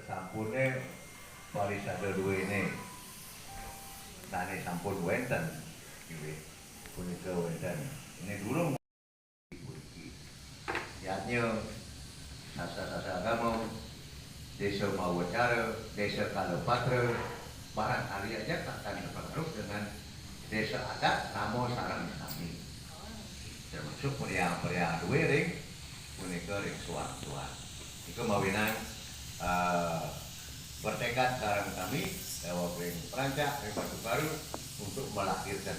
Sampune Parisade duwene tane sampun wenten nggih punika wenten ini durung iki yatnya sasa-sasa agama desa Mawacara, desa Kalopatra barangkali aja akan terpengaruh dengan desa adat Namo Sarang kami termasuk pria-pria duwe ring punika ring suan-suan iku mawinan bertekad sekarang kami lewat ring perancak ring Batu Baru untuk melahirkan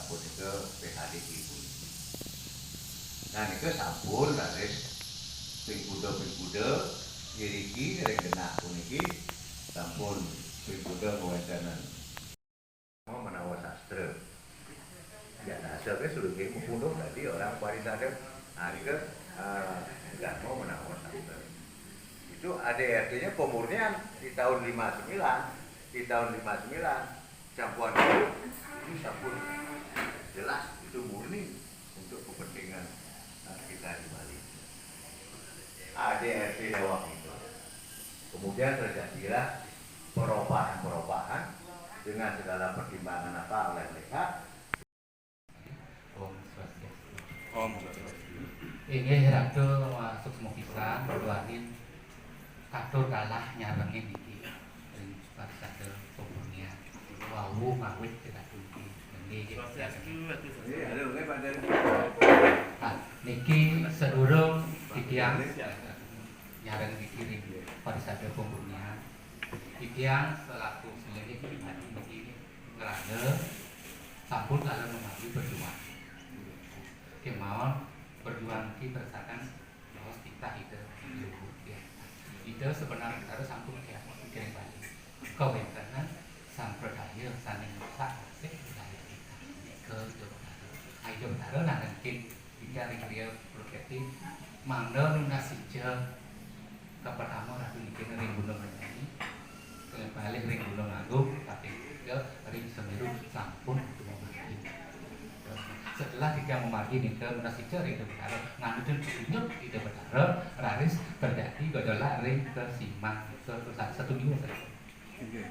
punika PHD ibu. Nah niku sampun laris ping-kuda iriki ring genah puniki sampun ping-kuda wontenan mau menawa sastra. Ya sastra ke sudah ke punduk tadi orang Parisade hari ke nggak mau menawa sastra. Itu ADRT-nya pemurnian di tahun 59 campuran itu sampun jelas itu murni untuk kepentingan kita di Bali ADRT waktu itu kemudian terjadilah perubahan dengan segala pertimbangan apa oleh mereka. Om ini ratu masuk semua kisah berdoain katur kalah nyarengi niki Parisade pemurnian wau ngawit kita tuki niki sedurung titiang nyareng dikirim Parisade pemurnian titiang selaku sebagai pribadi niki ngerane sampun kalau memadu berjuang kemauan berjuang ki berdasarkan bahwa kita itu luhur itu sebenarnya harus sampun kayak pikiran balik kau karena sampradaya saling rusak asik budaya kita ke Jawa Barat nah mungkin bicara dia prospektif mangga nunasija pertama ratu bikin ring gunung ini balik ring gunung agung tapi ke ring Semeru sampun itu memahami setelah tiga memagi nih ke munasija ring Jawa ngandutun petunjuk itu berdarah raris terjadi godola ring ke Simang ke satu minggu saja. Ini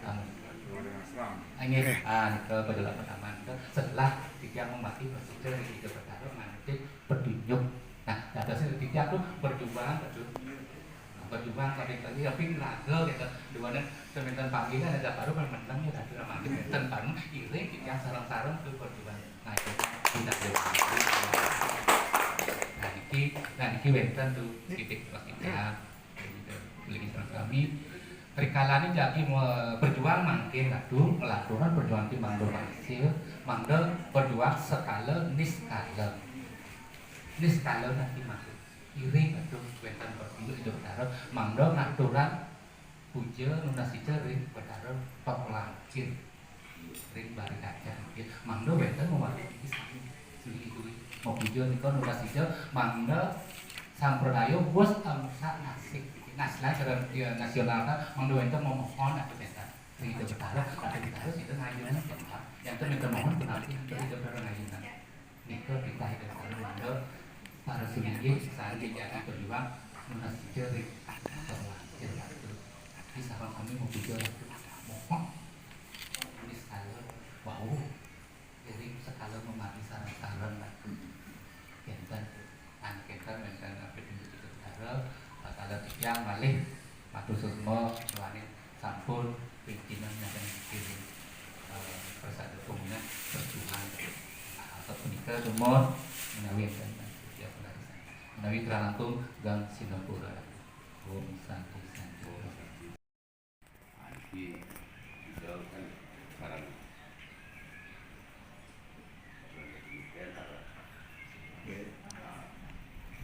ke godola pertama setelah tiga memagi munasija ring itu berdarah ngandutun petunjuk. Nah atasnya tiga tuh berjuang tapi laga gitu dimana sementan pagi kan ada baru menang ya ada lagi tentang iri yang sarang-sarang tuh berjuang nah itu tidak nah niki wenten tuh titik kita beli sama kami Rikalani jadi berjuang mangkin kadung melakukan perjuangan di mangdo hasil mangdo berjuang skala niskala nanti masuk iri kadung wenten berjuang itu berdarah mangdo ngaturan puja nunasija ring berdarah pelangkir ring bari kaca mangdo wenten mewakili sami suli mau puja nika nunasija mangdo sampradaya bos amsa nasik nasla cara nasional kan mangdo wenten memohon atau benta ring itu berdarah ada di harus itu ngayunan yang itu minta mohon penalti itu berdarah ngayunan nika kita hidup mangdo para suli saat jadi berjuang nunasija ring pelangkir di sarang kami mau puja mohon ini skala wow jadi skala memari sarang-sarang kenten menten apa itu darah kalau tiang malih matu susmo luanin sampun pimpinan yang kirim Parisade pemurnian perjuangan atau penikah semua menawi ya menawi terangkum gang Singapura Om Santi Santi di kan sekarang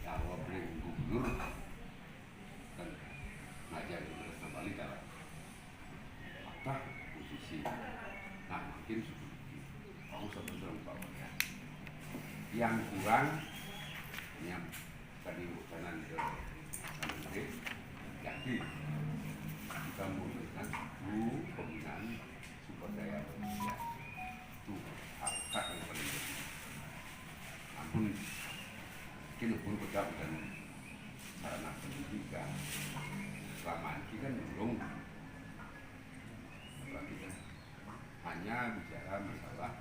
Jawa beri gubernur kan ngajar di Kota Bali dalam apa posisi nah mungkin seperti mau sebetulnya bawahnya yang kurang yang tadi urusan ke Menteri jadi kita memberikan pembinaan sumber daya manusia itu hak yang paling penting. Namun kita pun kita bukan sarana pendidikan selama ini kan belum kita hanya bicara masalah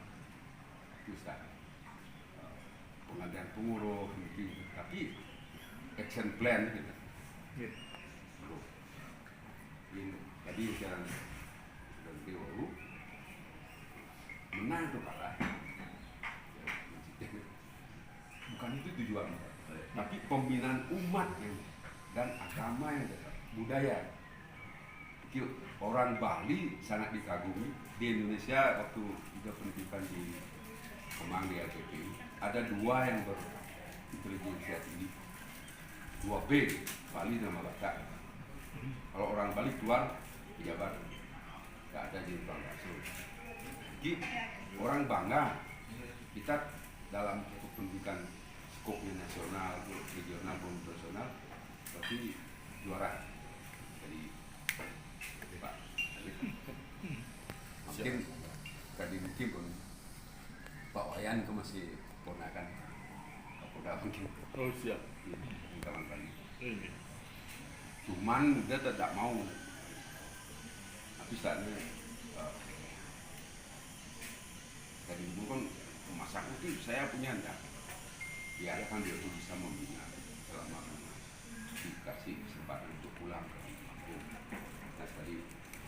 bisa pengadaan pengurus mungkin, tapi action plan gitu. Belum. Ini tadi jalan dari dulu menang tuh kalah. Bukan itu tujuan, tapi pembinaan umat yang dan agama yang tetap budaya. Orang Bali sangat dikagumi. Di Indonesia waktu juga pendidikan di Kemang di LPP ada 2 yang berintelijensia tinggi, 2 B, Bali sama Batak. Kalau orang Bali keluar pejabat, nggak ada di langsung. Jadi orang bangga kita dalam pendidikan skopnya nasional, regional, nasional, tapi juara. Jadi Pak, mungkin pun Pak Wayan itu masih ponakan Kapolda mungkin. Oh siap. Kawan Bali. Cuman dia tidak mau. Tapi saatnya dari dulu kan masa itu saya punya enggak. Ya kan dia tuh bisa membina selama dikasih kesempatan untuk pulang ke kampung. Nah tadi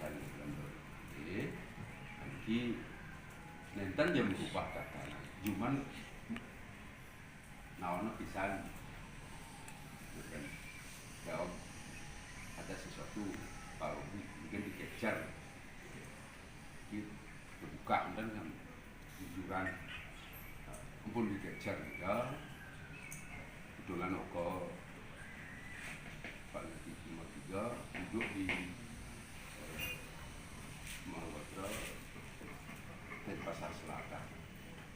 dari bulan nanti nenten dia merubah kata, cuman nawana pisan, bukan jawab ada sesuatu kalau mungkin dikejar, terbuka dan jujuran, pun dikejar ya, kebetulan Oko Pak Lati 53 duduk di Mahawatra dan Pasar Selatan.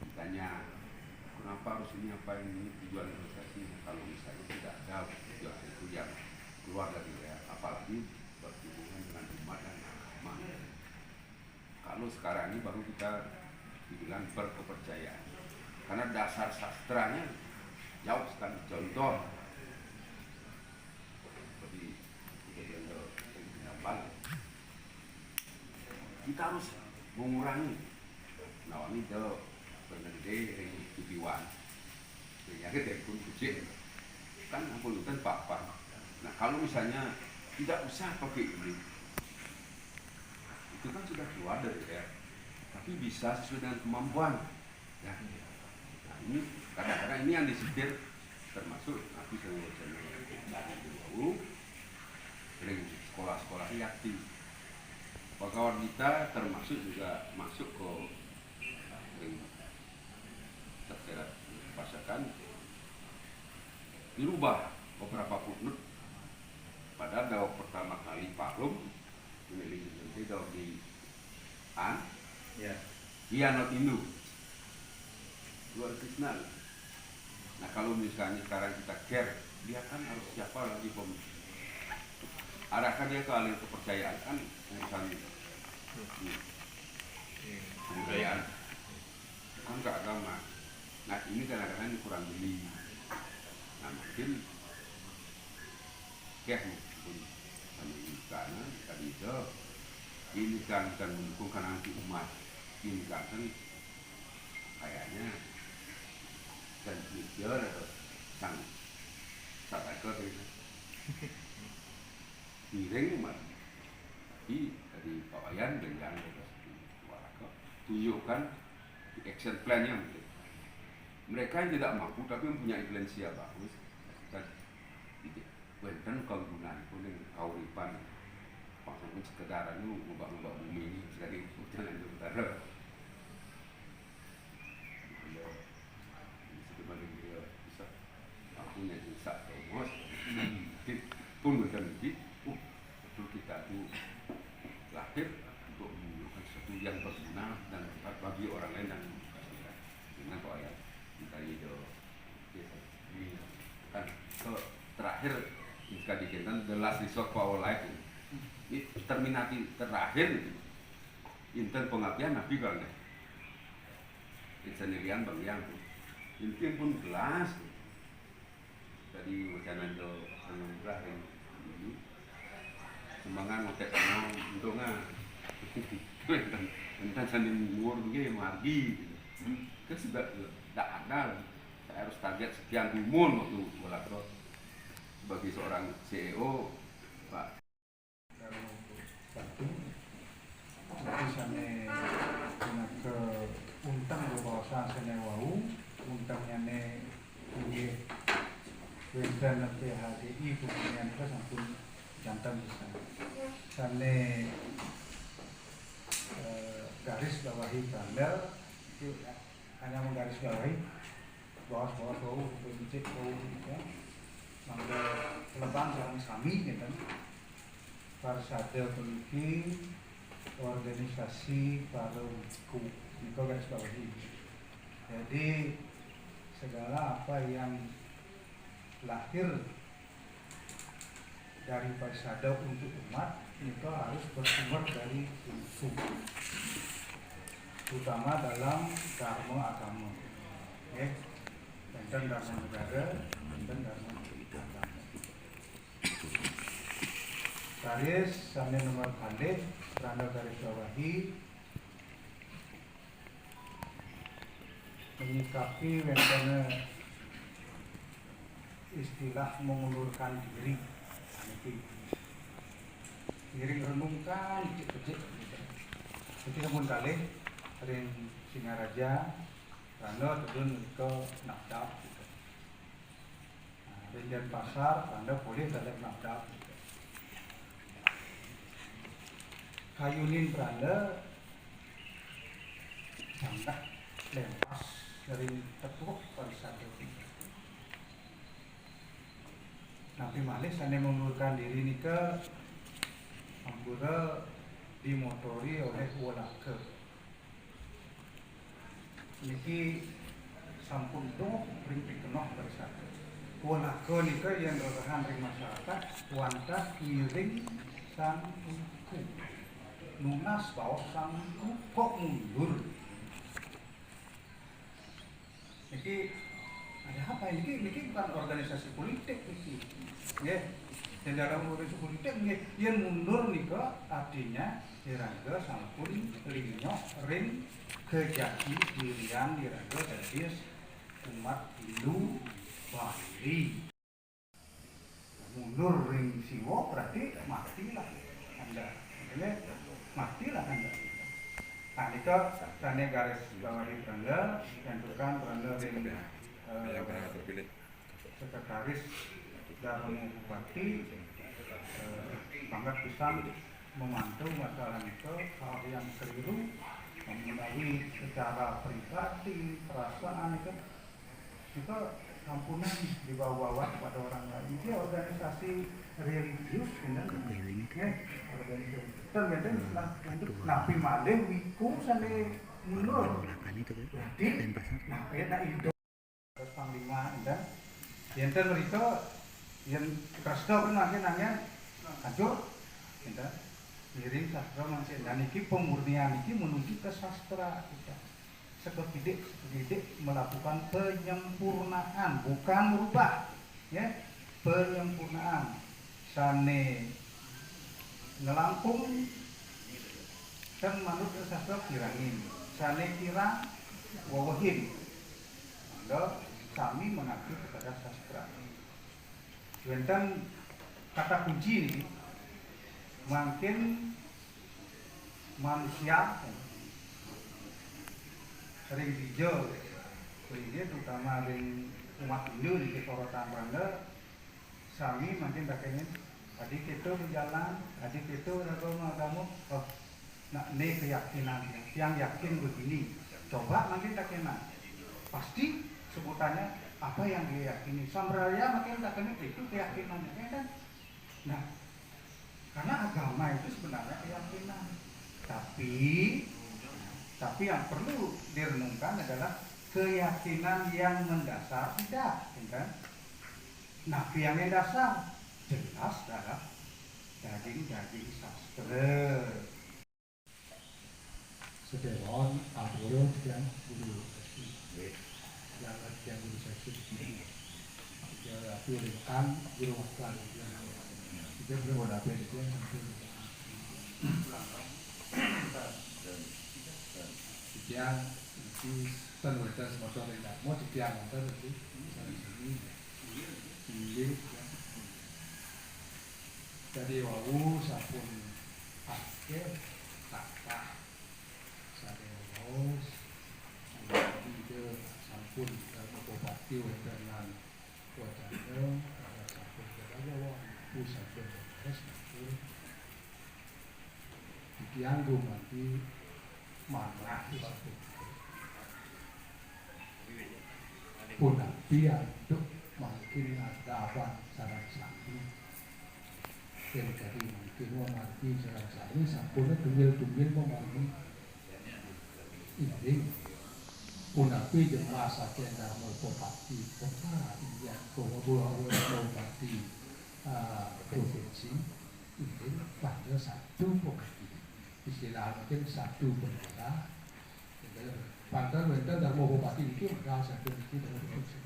Ditanya kenapa harus ini, apa ini tujuan organisasi? Kalau misalnya tidak ada tujuan itu yang keluar dari apalagi berhubungan dengan umat dan agama. Kalau sekarang ini baru kita dibilang berkepercayaan, karena dasar sastranya jauh sekali. Contoh kita harus mengurangi ini itu penende yang tujuan penyakit yang pun kucing kan ampun apa. Nah kalau misalnya tidak usah pakai ini, itu kan sudah keluar dari ya, tapi bisa sesuai dengan kemampuan ya. Nah ini kadang-kadang ini yang disetir termasuk aku dari dulu dari sekolah-sekolah yakti. Kawan kita termasuk juga masuk ke terkait pasakan dirubah beberapa footnote. Pada daun pertama kali Pak Rum memilih nanti daun di An, dia not Hindu, luar Krishna. Nah kalau misalnya sekarang kita care, dia kan harus siapa lagi arahkan dia ke alih kepercayaan kan urusan kebudayaan bukan ke agama. Nah ini kadang-kadang kurang beli. Nah mungkin karena tadi itu ini kan mendukung karena anti umat, ini kan kayaknya dan mikir atau sang sahabat itu miring umat. Tapi dari Pak Wayan dan yang tunjukkan di action plan-nya mungkin. Mereka yang tidak mampu tapi mempunyai influensia bagus dan wenten kegunaan pun yang kauripan maksudnya sekedar itu ngubah-ngubah bumi ini dari hujan dan utara sebenarnya dia bisa mampunya bisa terus pun bukan lebih betul kita itu lahir untuk menunjukkan sesuatu yang berguna dan tepat bagi orang lain dan dengan Pak Ayat kita itu kan terakhir jika dikatakan the last resort for our life ini terminati terakhir inten pengabdian Nabi kalau sendirian bang yang itu pun jelas tadi wacana do terakhir ini mangan ngotek kono untungnya enten seni umur nggih margi gitu. Kan juga tidak ada. Saya harus target sekian umur waktu Walakro sebagai seorang CEO Pak. Satu, jadi sana ke untang bebawasan sana wau, untangnya ne punya wendana PHDI kemudian ke sampun jantan bisa. Sana garis bawahi tanda itu hanya menggaris bawahi bawah bau pencet bau ya mangga lebang jangan sami gitu Parsada memiliki organisasi Parumku Niko garis bawahi. Jadi segala apa yang lahir dari Parsada untuk umat Niko harus bersumber dari unsur terutama dalam dharma agama dan dharma negara dan dharma agama. Garis sampai nomor kali tanda garis bawahi menyikapi wentana istilah mengulurkan diri diri renungkan kecil jadi namun kali ring Singaraja tanda turun ke Nakdap dan pasar tanda boleh terhadap Nakdap kayunin tanda jangka lepas dari tepuk Parsada. Nabi Malik sana mengundurkan diri ini ke Ambura dimotori oleh Walake. Niki sampun dong ring pikenoh Parsada. Walake nika yang rerahan ring masyarakat wantas miring sang uku. Lunas bawah sang uku kok mundur. Niki ada apa ini? Niki bukan organisasi politik niki. Ya, dan dalam organisasi politik niki yang mundur nika artinya dirangga sampun linyok ring kejati dirian dirangga dari umat Hindu Bali. Mundur ring siwo berarti matilah Anda. Ya, matilah Anda. Nah, itu tanda garis bawahi tanda tentukan tanda ring sekretaris Dharma Bupati pangkat pisan memantau masalah itu hal yang keliru mengenai secara pribadi perasaan itu ampunan dibawa-bawa kepada orang lain. Ini organisasi religius organisasi untuk Nabi Malih wiku sampai mundur. Jadi nah itu terus panglima dan yang mereka yang Krasno kan nanya hancur kita miring sastra masih dan iki pemurnian iki menuju ke sastra kita sekepidik melakukan penyempurnaan bukan merubah ya penyempurnaan sane ngelampung dan manut sastra kirangin sane kirang wawahin maka kami mengabdi kepada sastra dan kata kunci ini makin manusia ring hijau ini terutama ring umat Hindu di Korotan Rangga sami makin pakainya adik itu berjalan adik itu agama kamu oh nah ini keyakinan yang yakin begini coba makin takena pasti sebutannya apa yang dia yakini samraya makin takena itu keyakinannya kan nah karena agama itu sebenarnya keyakinan tapi yang perlu direnungkan adalah keyakinan yang mendasar tidak kan nabi yang mendasar jelas dalam daging sastra Sedewan Aburo yang guru yang guru seksi ya ringkan guru waktu itu belum ada apa itu yang Titiang iki ten wonten semasa ing Dharma titiang wonten iki sini inggih. Jadi wau sampun akhir kata sadewas ide sampun Bupati wonten lan wajane sampun kaya pusat terus titiang gumanti mana pun biaduk makin ada apa sarang sami yang jadi makin mati sarang sami sampun tunggil memahami ini punapi jemaah sakit Dharma Bupati kota iya Bupati provinsi ini pada satu bupati istilah mungkin satu bendera pantan wenten Dharma Bupati itu ada satu itu dalam fungsi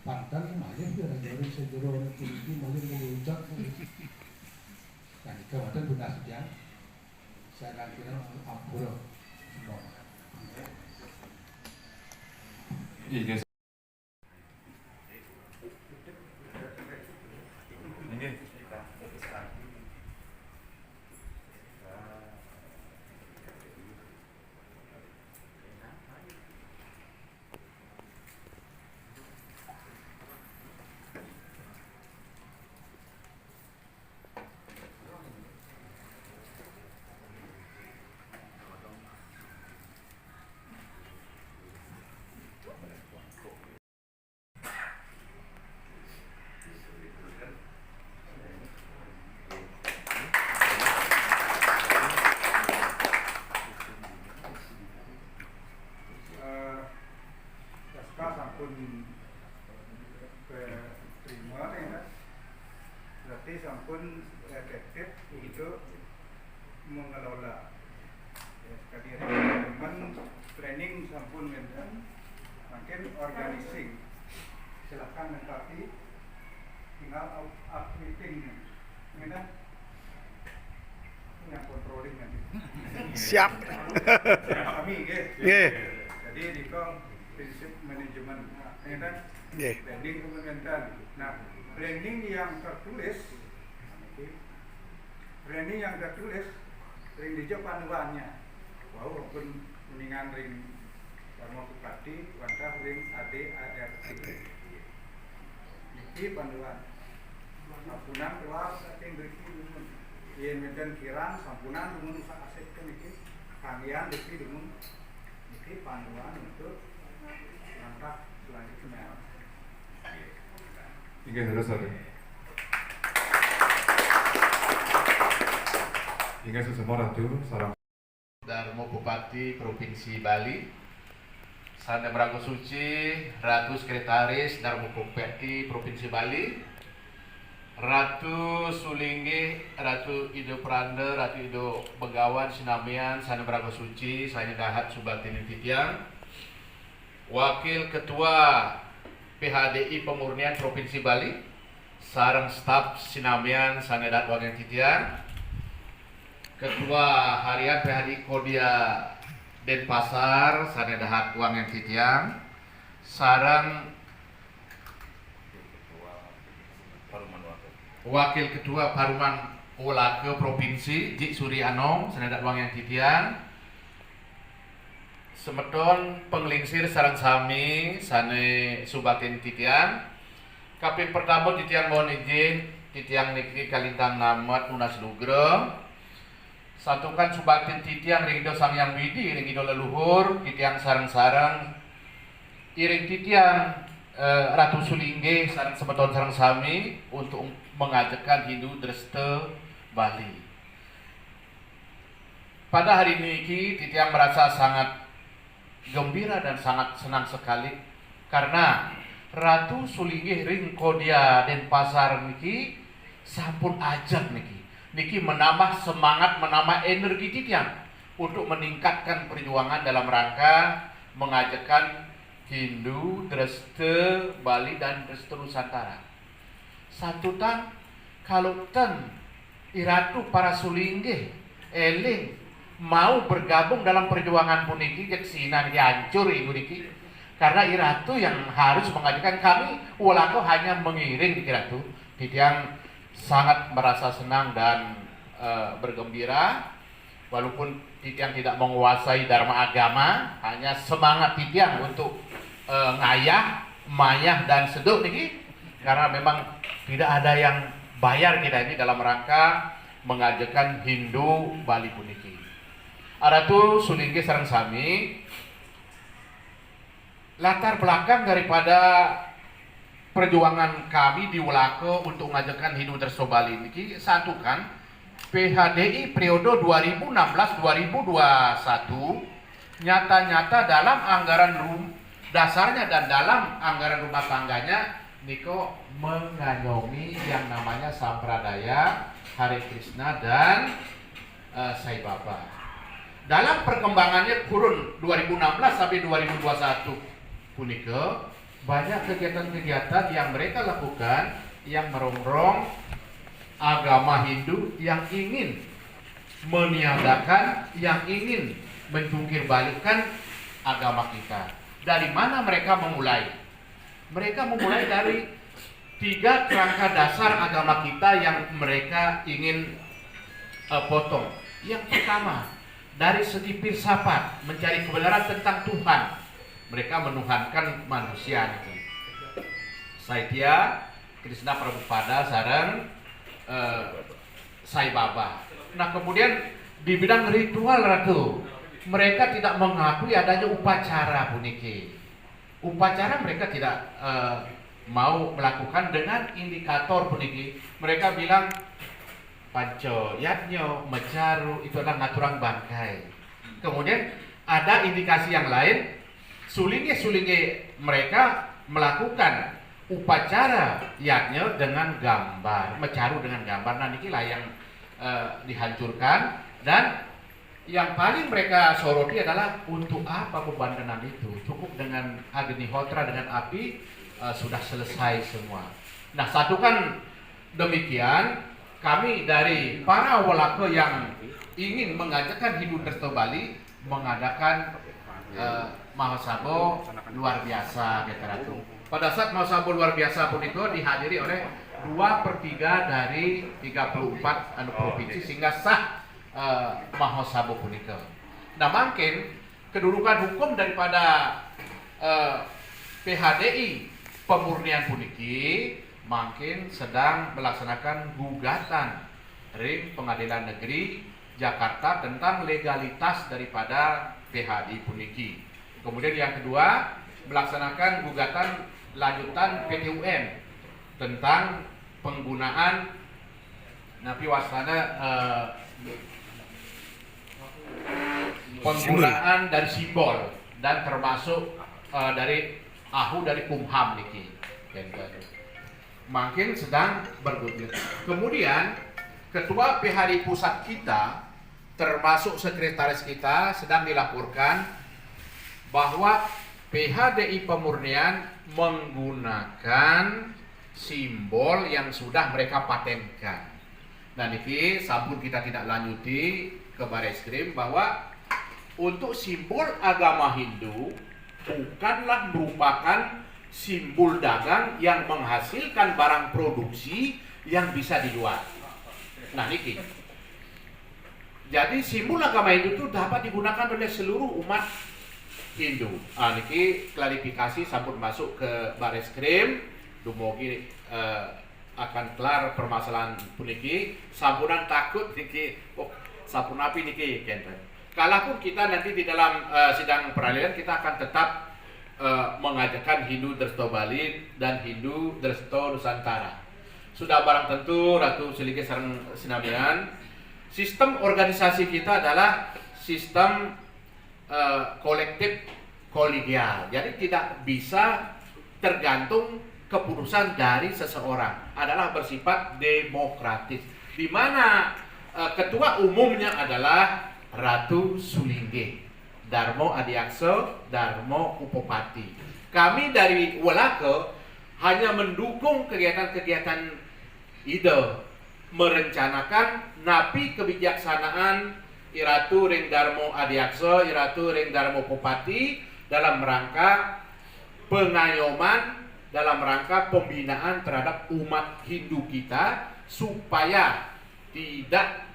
pantan malih dari sejero itu malih mengucap nah itu wonten Bunda Sudian saya kira ampura semua Iya. Ini. berarti sampun efektif untuk mengelola sekali teman planning sampun wonten makin organizing silakan mengkapi tinggal updating ngene yang controlling nanti Siap. kami nggih jadi diko prinsip manajemen ngene branding kemudian nah branding yang tertulis ring dijo panduannya wow pun mendingan ring Dharma Bupati wantah ring ADART iki panduan sampunan kelas saking mriki dumun yen meden kirang sampunan dumun sak asepken iki kalian iki dumun iki panduan untuk langkah selanjutnya. Hingga selesai. Hingga sesemua ratu sarang Dharma Bupati Provinsi Bali, Sanda Merago Suci, Ratu Sekretaris Dharma Bupati Provinsi Bali, Ratu Sulinggi, Ratu Ido Pranda, Ratu Ido Begawan Sinamian, Sanda Merago Suci, saya Dahat Subatini Titiang, Wakil Ketua PHDI Pemurnian Provinsi Bali, sarang staf Sinamian, Sanda Dahat Wangen Titiang, Ketua Harian PHDI Kodia Denpasar, Sanda Dahat Wangen Titiang, sarang Wakil Ketua Paruman Olake Provinsi Jik Suryanom, Sanda Dahat Wangen Titiang, Semeton penglingsir sarang sami sane Subatin Titiang. Kaping pertama Titiang mohon izin Titiang niki kalintang namat Unas Lugro. Satukan Subatin Titiang ringdo Sangyang Widi ring ido leluhur Titiang sarang-sarang iring Titiang Ratu Sulingge sarang Semeton sarang sami untuk mengajakkan Hindu Dreste Bali. Pada hari ini Titiang merasa sangat gembira dan sangat senang sekali karena Ratu Sulingge ring Kodia Denpasar niki sampun ajak niki menambah semangat, menambah energi Titiang untuk meningkatkan perjuangan dalam rangka mengajakkan Hindu Dreste Bali dan Dreste Nusantara. Satu tan kalau ten Iratu para Sulingge eling mau bergabung dalam perjuangan puniki jeung sinan hancur ibu niki. Karena iratu yang harus mengajukan kami walako hanya mengiring di iratu. Titiang sangat merasa senang dan bergembira walaupun Titiang tidak menguasai dharma agama, hanya semangat Titiang untuk ngayah, mayah dan seduh niki karena memang tidak ada yang bayar kita ini dalam rangka mengajukan Hindu Bali puniki. Aratu sulingge sareng sami latar belakang daripada perjuangan kami di Wulako untuk mengajukan Hindu Dresno Bali niki satu kan PHDI periode 2016-2021 nyata-nyata dalam anggaran dasarnya dan dalam anggaran rumah tangganya niko mengayomi yang namanya Sampradaya, Hare Krishna dan Sai Baba. Dalam perkembangannya kurun 2016 sampai 2021 punika banyak kegiatan-kegiatan yang mereka lakukan yang merongrong agama Hindu yang ingin meniadakan, yang ingin menjungkir balikkan agama kita. Dari mana mereka memulai? Mereka memulai dari 3 kerangka dasar agama kita yang mereka ingin potong. Yang pertama, dari segi filsafat, mencari kebenaran tentang Tuhan. Mereka menuhankan manusia itu. Saitya, Krishna Prabhupada sareng Sai Baba. Nah kemudian di bidang ritual ratu, mereka tidak mengakui adanya upacara puniki. Upacara mereka tidak mau melakukan dengan indikator puniki. Mereka bilang Panco Yatnyo, Mecaru itu adalah ngaturang bangkai. Kemudian ada indikasi yang lain, sulinge mereka melakukan upacara Yatnyo dengan gambar, Mecaru dengan gambar. Nah inilah yang dihancurkan dan yang paling mereka soroti adalah untuk apa pembangunan itu? Cukup dengan Agnihotra dengan api sudah selesai semua. Nah satu kan demikian. Kami dari para Wulako yang ingin mengajakkan Hindu Dresno Bali mengadakan Mahasabo luar biasa Ratu. Pada saat Mahasabo luar biasa pun itu dihadiri oleh 2/3 dari 34 provinsi sehingga sah Mahasabo pun itu. Nah makin kedudukan hukum daripada PHDI pemurnian puniki makin sedang melaksanakan gugatan ring Pengadilan Negeri Jakarta tentang legalitas daripada PHDI puniki. Kemudian yang kedua melaksanakan gugatan lanjutan PT-UN tentang penggunaan napi wasana penggunaan dari simbol dan termasuk dari dari Kumham niki. Makin sedang bergulir. Kemudian ketua PHDI pusat kita termasuk sekretaris kita sedang dilaporkan bahwa PHDI pemurnian menggunakan simbol yang sudah mereka patenkan. Nah niki sampun kita tidak lanjuti ke Bareskrim bahwa untuk simbol agama Hindu bukanlah merupakan simbol dagang yang menghasilkan barang produksi yang bisa dijual. Nah niki. Jadi simbol agama Hindu itu dapat digunakan oleh seluruh umat Hindu. Niki klarifikasi sampun masuk ke Bareskrim, dumugi akan kelar permasalahan puniki. Sampunan takut niki, sampun api niki kenten. Kalaupun kita nanti di dalam sidang peradilan kita akan tetap mengajakkan Hindu Dresno Bali dan Hindu Dresno Nusantara. Sudah barang tentu Ratu Silike sareng sinamian, sistem organisasi kita adalah sistem kolektif kolegial. Jadi tidak bisa tergantung keputusan dari seseorang, adalah bersifat demokratis. Di mana ketua umumnya adalah Ratu Sulingge Darmo Adiakso, Darmo Upopati. Kami dari Wulako hanya mendukung kegiatan-kegiatan ide merencanakan napi kebijaksanaan Iratu Ring Darmo Adiakso, Iratu Ring Darmo Bupati dalam rangka pengayoman, dalam rangka pembinaan terhadap umat Hindu kita supaya tidak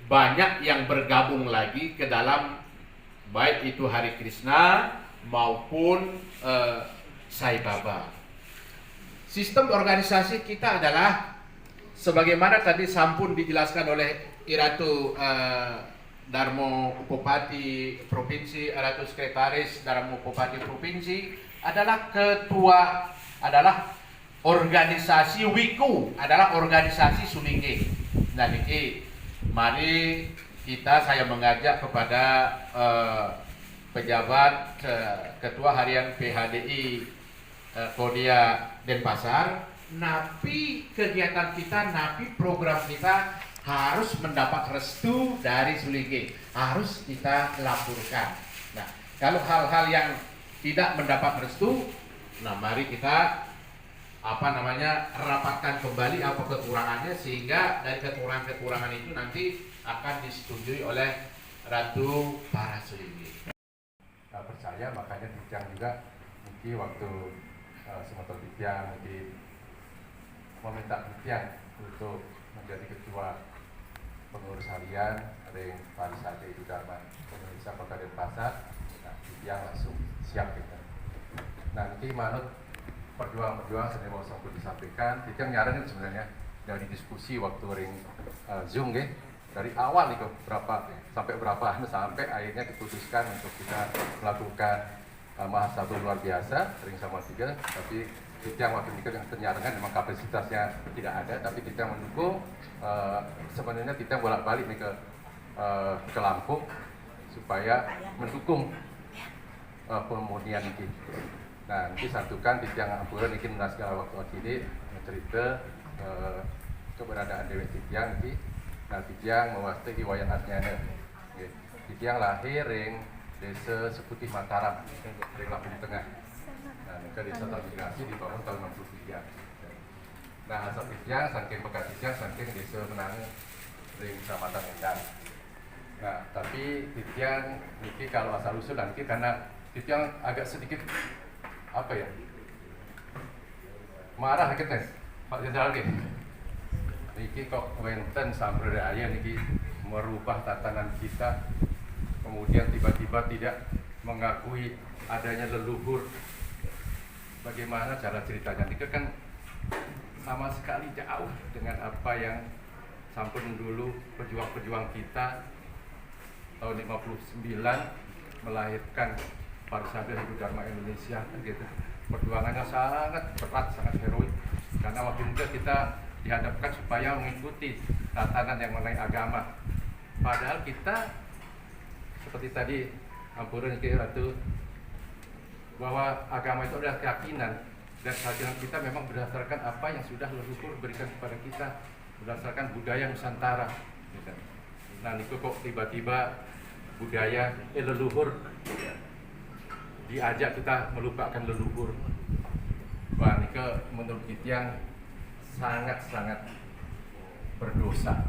banyak yang bergabung lagi ke dalam baik itu Hari Krishna maupun Sai Baba. Sistem organisasi kita adalah sebagaimana tadi sampun dijelaskan oleh Iratu Darmo Bupati Provinsi, Iratu Sekretaris Darmo Bupati Provinsi adalah ketua, adalah organisasi Wiku, adalah organisasi Sulingge. Nah ini mari saya mengajak kepada pejabat ketua harian PHDI Kodia Denpasar, napi kegiatan kita, napi program kita harus mendapat restu dari Sulingge, harus kita laporkan. Nah, kalau hal-hal yang tidak mendapat restu, nah mari kita rapatkan kembali apa kekurangannya, sehingga dari kekurangan-kekurangan itu nanti akan disetujui oleh Ratu para Sulingge. Percaya makanya Tijang juga mungkin waktu Sumatera Tijang mungkin meminta Tijang untuk menjadi ketua pengurus harian Ring Parisade Hindu Dharma Indonesia Kota Denpasar. Nah, Tijang langsung siap kita. Nah, nanti manut perjuangan sebenarnya mau sampai disampaikan. Tijang nyaran sebenarnya dari diskusi waktu Ring Zoom dari awal nih sampai akhirnya diputuskan untuk kita melakukan mahasiswa luar biasa Ring sama 3, tapi Tijang waktu itu yang ternyata memang kapasitasnya tidak ada, tapi Tijang mendukung. Sebenarnya Tijang bolak-balik nih ke Lampung supaya mendukung pemurnian ini. Nah, nanti satukan Tijang Ampura ini segala waktu ini cerita keberadaan Dewi Tijang ini. Nah, Tijang mewakili wayang Adnyana. Tijang lahir ring Desa Seputih Mataram, ring Lampung Tengah. Nah, ke desa transmigrasi dibangun tahun 63. Nah, asal Tijang, saking bekas Tijang, saking desa Menange, ring Kecamatan Medan. Nah, tapi Tijang ini kalau asal usul nanti karena Tijang agak sedikit marah gitu, Pak Jenderal niki kok wenten sampradaya niki merubah tatanan kita, kemudian tiba-tiba tidak mengakui adanya leluhur. Bagaimana cara ceritanya? Niki kan sama sekali jauh dengan apa yang sampun dulu pejuang-pejuang kita tahun 59 melahirkan Parisade Hindu Dharma Indonesia gitu. Perjuangannya sangat berat, sangat heroik, karena waktu itu kita dihadapkan supaya mengikuti tatanan yang mengenai agama. Padahal kita seperti tadi Ampura Ratu, bahwa agama itu adalah keyakinan, dan keyakinan kita memang berdasarkan apa yang sudah leluhur berikan kepada kita, berdasarkan budaya Nusantara. Nah, itu kok tiba-tiba budaya leluhur diajak kita melupakan leluhur. Wah, ini menurut Tijang sangat-sangat berdosa,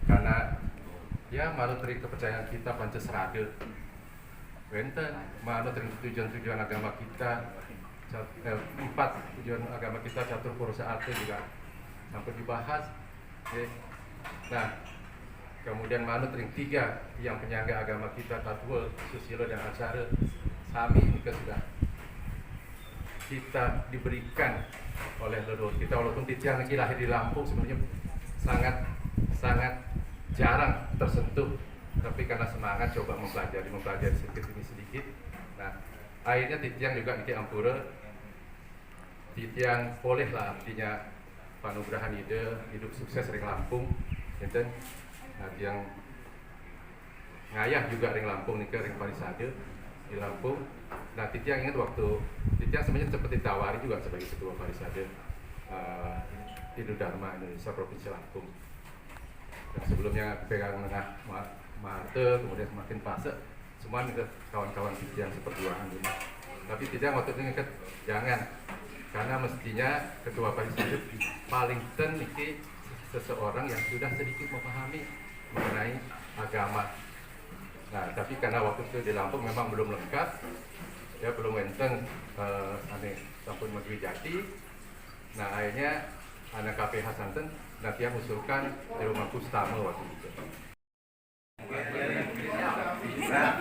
karena ya manut dari kepercayaan kita Pancasrada, wenten manut dari tujuan-tujuan agama kita, 4 tujuan agama kita, catur pursa arte juga sampai dibahas. Nah, kemudian manut ring 3 yang penyangga agama kita, Tatwa, Susilo dan Acara, Sami juga sudah kita diberikan oleh leluhur kita. Walaupun Tijang lagi lahir di Lampung sebenarnya sangat jarang tersentuh, tapi karena semangat coba mempelajari sedikit demi sedikit. Nah, akhirnya Tijang juga di Ampura, Tijang bolehlah artinya panugrahan ide hidup sukses ring Lampung, gitu. Nah, yang ngayah juga ring Lampung nih ke ring Parisade di Lampung. Nah, Tijang ingat waktu Tijang sebenarnya sempat ditawari juga sebagai ketua Parisade Hindu Dharma Indonesia Provinsi Lampung. Dan sebelumnya pegang menengah Marte, kemudian semakin fase, semua ke kawan-kawan Tijang seperjuangan ini. Tapi Tijang waktu itu ingat, jangan karena mestinya ketua pariwisata paling ten iki seseorang yang sudah sedikit memahami mengenai agama. Nah, tapi karena waktu itu di Lampung memang belum lengkap, ya belum enten ane sampun Megwi Jati. Nah, akhirnya anak KPH Santen nanti yang usulkan di rumah Kustama waktu itu. Nah,